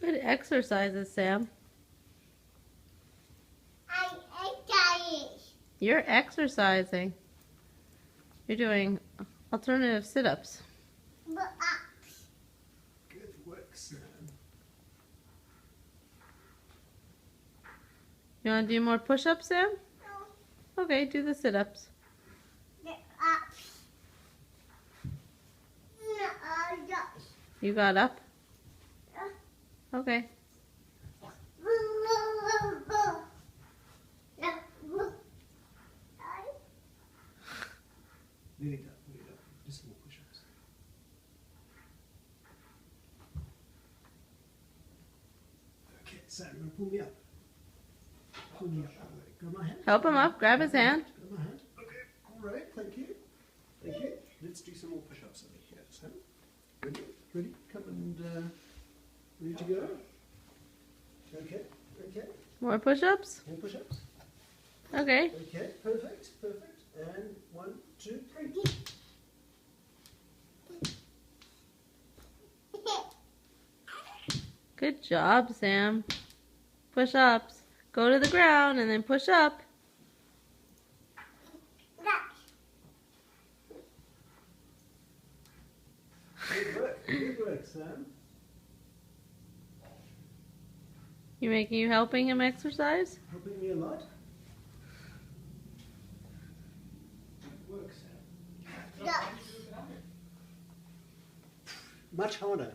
Good exercises, Sam. You're exercising. You're doing alternative sit-ups. Good work, Sam. You want to do more push-ups, Sam? No. Okay, do the sit-ups. You got up? Okay. Nearly done, nearly done. Just more push-ups. Okay, Sam, you're going to pull me up. Pull me up. Grab my hand. Help him up. Grab his hand. Grab my hand. Okay, all right, thank you. Thank you. Let's do some more push-ups over here, Sam. Ready? Ready? Come and ready to go? Okay, okay. More push-ups? More push-ups. Okay. Okay, perfect, perfect. And 1, 2, 3. Good job, Sam. Push-ups. Go to the ground and then push up. Good work, Sam. You helping him exercise? Helping me a lot. Good work, Sam. Much harder.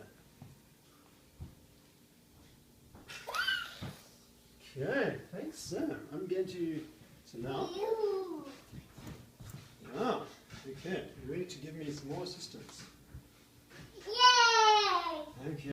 Okay, thanks, Sam. I'm going to. So now. Now, okay, you're ready to give me some more assistance. Yay! Okay.